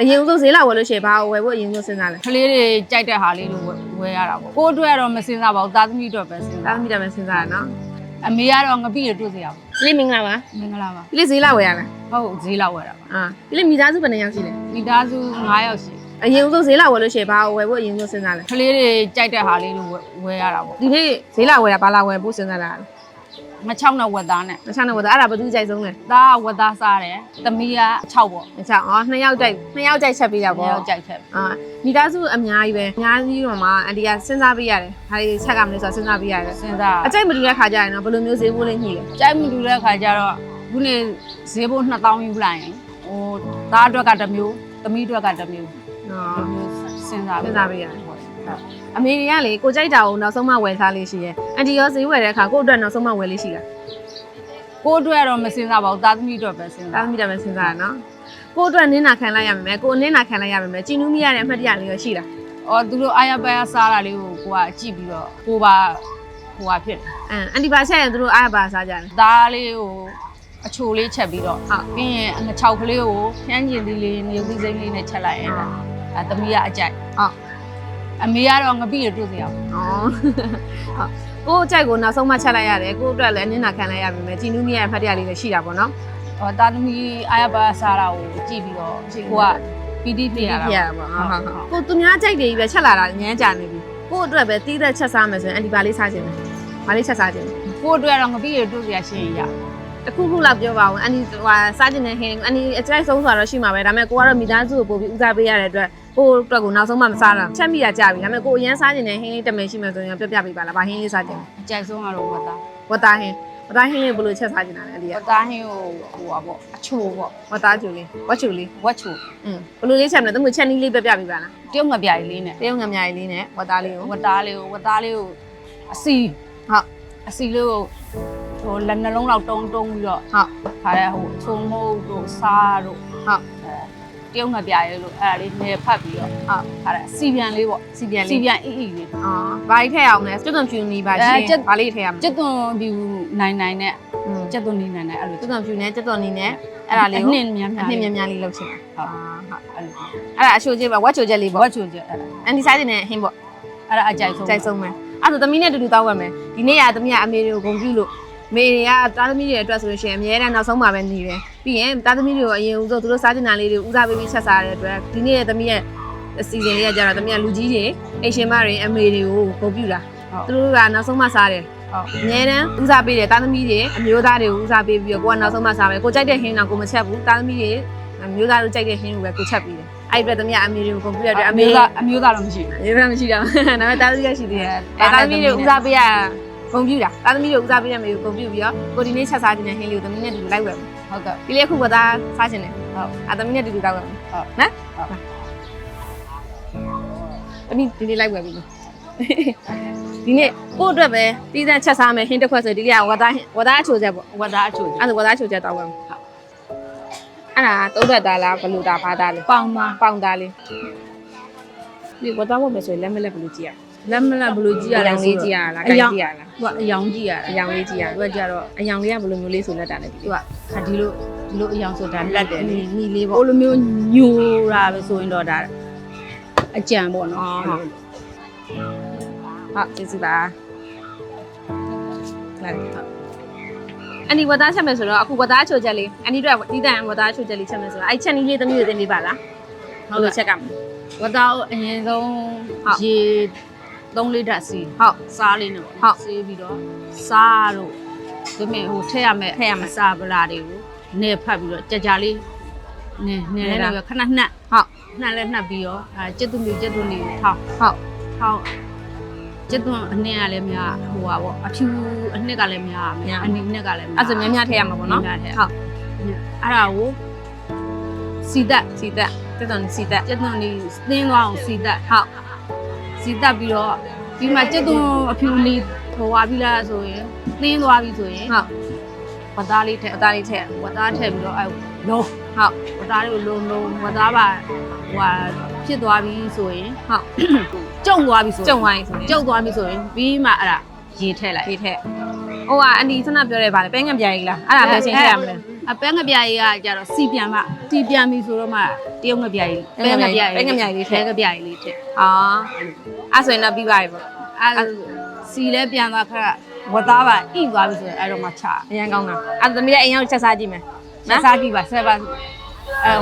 ရင်ဦးဆုံးဈေးလာဝယ်လို့ရှိရင်ဘာဝယ်ဖို့အရင်ဆုံးစဉ်းစားလဲ ကလေးတွေကြိုက်တဲ့ဟာလေးတွေဝယ်ရတာပေါ့ကိုအတွက်တော့မစဉ်းစားပါဘူးသားသမီးအတွက်ပဲစဉ်း တာ စား သမီးတမစဉ်းစားရနော် အမေကတော့ငပိရတွေ့စရာ ဒီလေးမင်္ဂလာပါ မင်္ဂလာပါ ဒီလေးဈေးလာဝယ်ရလား ဟုတ်ဈေးလောက်ဝယ်တာပါ ဒီလေးမိသားစုဘယ်နှယောက်ရှိလဲ မိသားစု9ယောက်ရှိ အရင်ဦးဆုံးဈေးလာဝယ်လို့ရှိရင်ဘာဝယ်ဖို့အရင်ဆုံးစဉ်းစားလဲ ကလေးတွေကြိုက်တဲ့ဟာလေးတွေဝယ်ရတာပေါ့ ဒီနေ့ဈေးလာဝယ်တာဘာလာဝယ်ဖို့စဉ်းစားတာလဲ မချောင်းနဲ့ဝက်သားနဲ့ တခြားတော့ဝယ်တာအဲ့ဒါဘယ်သူကြိုက်ဆုံးလဲ သားဝက်သားစားတယ်သမီးက6ပေါ့ တခြားနှစ်ယောက်ကြိုက်ချက်ပေးတာ 2 ပေါ့ ယောက်ကြိုက်ချက် မိသားစုအများကြီးပဲအများကြီးတော့မှအန်တီကစဉ်းစားပေးရတယ်ဒါတွေချက်ကမလဲဆိုတော့စဉ်းစားပေးရတယ် စဉ်းစား အကြိတ်မတူတဲ့ခါကြရင်တော့ဘယ်လိုမျိုးဈေးဖို့လေးညှိလဲ ကြိုက်မတူတဲ့ခါကျတော့ခုနေဈေးဖို့2000ယူလိုက်ရင်ဟိုသားအတွက်ကတစ်မျိုးသမီးအတွက်ကတစ်မျိုးစဉ်းစား စဉ်းစားပေးရတယ်အမေတွေကလေကိုကြိုက်တာကိုနောက်ဆုံးမှဝယ်စားလေးရှိရဲအန်တီရောဈေးဝယ်တဲ့အခါကို့အတွက်နောက်ဆုံးမှဝယ်လေးရှိတာ ကိုအတွက်တော့မစဉ်းစားပါဘူးသားသမီးအတွက်ပဲစဉ်း ဒါ စား သမီးတမစဉ်းစားရနော်ကို့အတွက်နင်းနာခံလိုက်ရမယ်ကိုနင်းနာခံလိုက်ရမယ်ကြည်နူးမရတဲ့အမှတ်တရလေးရောရှိလား အော်သူတို့အားရပါးစားတာလေးကိုကိုကကြည့်ပြီးတော့ကိုပါဟိုဟာဖြစ်တယ် အန်တီပါချက်ရင်သူတို့အားရပါစားကြတယ် သားလေးကိုအချိုလေးချက်ပြီးတော့ ဟုတ် ပြီးရင်ငချောက်ကလေးကိုဖျန်းကျင်သီးလေးရုပ်သီးစိမ်းလေးနဲ့ချက်လိုက်ရင်အဲသမီးကအကြိုက် ဟုတ် အမေကတော့ငပိရတွေ့စရာ ဩဟုတ်ကို့ကြိုက်ကိုနောက်ဆုံးမှချက်လိုက်ရတယ်ကို့အတွက်လည်းနင်းနာခံလိုက်ရမယ်ကြည်နူးမရတဲ့အမှတ်တရလေးလည်းရှိတာပေါ့နော် ဟောသားသမီးအားရပါးစားတာကိုကြည့်ပြီးတော့ကိုကပီတိပြရတာ ပြရတာပေါ့ဟုတ်ကိုသူများကြိုက်တယ်ကြီးပဲချက်လာတာငန်းကြနေပြီကို့အတွက်ပဲတီးတဲ့ချက်စားမယ်ဆိုရင်အန်တီပါလေးစားခြင်းတယ်ဘာလေးချက်စားခြင်းလဲ ကိုအတွက်တော့ငပိရတွေ့စရာရှင်းရ တခုခုလောက်ပြောပါဦးအန်ဒီဟိုစားကျင်တဲ့ဟင်းအန်ဒီအကြိုက်ဆုံးဆိုတော့ရှိမှာပဲဒါပေမဲ့ကိုကတော့မိသားစုကိုပို့ပြီးဦးစားပေးရတဲ့အတွက်ကိုအတွက်ကိုနောက်ဆုံးမှမစားတာချက်မိတာကြာပြီဒါပေမဲ့ကိုအရင်စားကျင်တဲ့ဟင်းလေးတမယ်ရှိမှဆိုရင်ပြပြပေးပါလားဘာဟင်းလေးစားကျင်လဲ အကြိုက်ဆုံးကတော့ဝတ်သား ဝတ်သားဟင်းဘယ်လိုချက်စားကျင်တာလဲအန်ဒီက ဝတ်သားဟင်းကိုဟိုပါပေါ့အချိုပေါ့ ဝတ်သားကျူလေးဝတ်ကျူလေး ဝတ်ချို ဘယ်လိုလေးချက်မလဲသူကချက်နီးလေးပြပြပေးပါလား တရုတ်ငပြားလေးနဲ့ တရုတ်ငမြားလေးနဲ့ဝတ်သားလေးကို ဝတ်သားလေးကိုအစီ ဟုတ် အစီလေးကိုဟိုလက်နှလုံးလောက်တုံးပြီးတော့ ဟုတ် ခါရဲဟိုချုံမုတ်တို့စားတို့ ဟုတ် တရုတ်ငပြားလေးလို့အဲ့ဒါလေးနေဖတ်ပြီးတော့ ဟုတ် ခါရဲစီပြန်လေးပေါ့ စီပြန် စီ လေး ပြန်အီအီလေး ဘာကြီးထည့်အောင်လဲကျွတ်သွန်ဖြူနီးပါရှင်ဘာလေးထည့်ရမလဲ ကျက်သွန်ပြူနိုင်နဲ့ကျက်သွန်နေနိုင်အဲ့လို ကျွတ်သွန်ဖြူနဲ့ကျွတ်သွန်နီးနဲ့အဲ့ဒါလေးကို အနှင်းများများ အနှင်းများများလေးလုပ်ချင်တာ ဟုတ်အဲ့လို အဲ့ဒါအချိုးချက်ပါဝတ်ချိုချက်လေးပေါ့ ဝတ်ချိုကျအဲ့ဒါ အန်ဒီစားကျင်တဲ့ဟင်းပေါ့ အဲ့ဒါအကြိုက်ဆုံး ကြိုက်ဆုံးပဲအဲ့ဒါသမီးနဲ့တူတူတောက်ရမယ်ဒီနေ့ကသမီးကအမေတွေကိုဂုဏ်ပြုလို့မေတွေကတာသမီတွေအတွက်ဆိုလို့ရှိရင်အများနဲ့နောက်ဆုံးမှာပဲနေတယ်ပြီးရင်တာသမီတွေကိုအရင်ဦးဆုံးသူတို့စားကျင်တာလေးတွေဦးစားပေးပြီးချက်စားရတဲ့အတွက်ဒီနေ့ရဲ့သမီးရဲ့အစီအစဉ်လေးကကြတော့သမီးကလူကြီးတွေအိမ်ရှင်မတွေအမေတွေကိုဂုဏ်ပြုတာသူတို့ကနောက်ဆုံးမှစားတယ် ဟုတ် အများနဲ့ဦးစားပေးတယ်တာသမီတွေအမျိုးသားတွေကိုဦးစားပေးပြီးတော့ကိုကနောက်ဆုံးမှစားမယ်ကိုကြိုက်တဲ့ဟင်းတော့ကိုမချက်ဘူးတာသမီတွေအမျိုးသားတို့ကြိုက်တဲ့ဟင်းကိုပဲကိုချက်ပြီးတယ်အဲ့ဒီအတွက်သမီးကအမေတွေကိုဂုဏ်ပြုရတဲ့အတွက်အမေက အမျိုးသားတော့မရှိဘူး ရေဘယ်မရှိတော့ဒါပေမဲ့တာသမီးရရှိသေးတယ်အဲတာသမီးတွေဦးစားပေးရဂုံပြူတာတာသမီးတွေဦးစားပေးရမယ်ဂုံပြူပြီးတော့ကိုဒီနေ့ချက်စားခြင်းနဲ့ဟင်းလေးကိုသမီးနဲ့တူတူလိုက်ဝယ်မယ် ဟုတ်ကဲ့ ဒီလေးအခုကသားစားခြင်းနဲ့ ဟုတ် အဲသမီးနဲ့တူတူလိုက်ဝယ်မယ် ဟုတ် နော်သမီးဒီနေ့လိုက်ဝယ်ပြီဒီနေ့ကို့အတွက်ပဲတီးသန့်ချက်စားမယ်ဟင်းတစ်ခွက်ဆိုဒီလေးကဝသားအချိုချက်ပေါ့ ဝတ်သားအချို အဲ့ဒါဝသားအချိုချက်တောက်ဝယ်မယ်ဟုတ်အဲ့ဒါသုံးသက်သားလားဘလူတာဘာသားလဲ ပေါင်သား ပေါင်သားလေးဒီဝသားဝယ်မယ်ဆိုရင်လက်မလက်ဘလူကြည့်ရ လက်မလက်ဘလို့ကြည့်ရ အ လဲ ယောင်လေးကြည့်ရလားကိုင်ကြည့်ရလား သူကအယောင်ကြည့်ရတာ အယောင်လေးကြည့်ရ သူကကြတော့ အယောင်လေးကဘယ်လိုမျိုးလေးဆိုလက်တာလဲဒီ သူကဒီလိုအယောင်ဆိုတာလက်တယ်လေ နီလေးပေါ့ ဟိုလိုမျိုးညိုတာပဲဆိုရင်တော့ဒါအကြံပေါ့နော် ဟုတ်ကျေးဇူးပါလိုက်အန်ဒီဝတ်သားချက်မယ်ဆိုတော့အခုဝတ်သားချိုချက်လေးအန်ဒီတို့ကတီးတန်ဝတ်သားချိုချက်လေးချက်မယ်ဆိုတော့အဲ့ချက်နီးလေးသမီးတွေသင်ပေးပါလားဟုတ်လို့ချက်ကမယ် ဝတ်သားအရင်ဆုံးရေ3လီတာစီ ဟုတ် စားလေးနဲ့ ဟုတ် ပေါ့ဆေးပြီးတော့စားတို့ဒီမဲ့ဟိုထည့်ရမယ်စားပလာတွေကိုနေဖတ်ပြီးတော့ကြကြလေးနေလည်းခဏနှက် ဟုတ် နှက်လဲနှက်ပြီးတော့ကျက်သွန်နေထောင်း ဟုတ် ထောင်းကျက်သွန်အနှစ်ကလည်းများဟိုပါပေါ့အဖြူအနှစ်ကလည်းများအနိနှစ်ကလည်းများ အဲ့ဆိုများများထည့်ရမှာပေါ့နော် များထည့် ဟုတ် အဲ့ဒါကိုစီတက် စီတက်တက်တော်စီတက် ကျက်သွန်လေးသင်းသွားအောင်စီတက်ဟုတ်စီတက်ပြီးတော့ဒီမှာကျက်သွန်အဖြူလေးဟိုဝါပြီးလားဆိုရင်သင်းသွားပြီဆိုရင် ဟုတ် ဝတ်သားလေးထည့် ဝတ်သားလေးထည့် ဝတ်သားထည့်ပြီးတော့အဲ့လုံး ဟုတ် ဝတ်သားလေးကိုလုံးဝတ်သားပါဟိုဟာဖြစ်သွားပြီဆိုရင် ဟုတ် ကျုံသွားပြီဆိုရင် ကျုံဝိုင်းဆိုရင် ကျုံသွားပြီဆိုရင်ပြီးမှအဲ့ဒါရေထည့်လိုက် ဒီထက်ဟိုကအန်ဒီဆန္ဒပြောရဲပါလေပဲငံပြားကြီးလားအဲ့ဒါပဲချိန်ထည့်ရမလဲ အပဲငပြားကြီးကကြတော့စီပြန်မှတီပြန်ပြီဆိုတော့မှတရုတ်ငပြားကြီးပဲငပြားကြီးလေးထည့် အော်အဲ့ဆိုရင်တော့ပြီးပါပြီပေါ့ အဲစီလဲပြန်သွားခါဝတ်သားပါအိသွားပြီဆိုရင်အဲ့တော့မှချ အရင်ကောင်းတာအဲ့သမီးလည်းအိမ်ရောက်ချက်စားကြည့်မယ် ချက်စားကြည့်ပါဆက်ပါ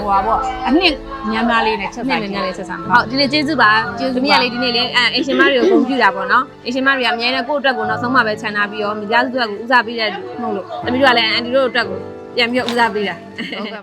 ဟွာပေါ့အနှစ်ညမ်းသားလေးနဲ့ချက် နေ့ စား နဲ့ ကြည့် ညလေးဆက်စားမယ်ဟုတ်ဒီနေ့ကျေးဇူးပါသမီးကလေးဒီနေ့လေအိမ်ရှင်မတွေကိုဂုဏ်ပြုတာပေါ့နော်အိမ်ရှင်မတွေကအများနဲ့ကိုယ့်အတွက်ကိုနောက်ဆုံးမှပဲခြံထားပြီးတော့မိသားစုအတွက်ကိုဦးစားပေးတဲ့မဟုတ်လို့သမီးတို့ကလည်းအန်တီတို့အတွက်ကိုပြန်ပြီးဦးစားပေးတာ ဟုတ်ကဲ့ပါ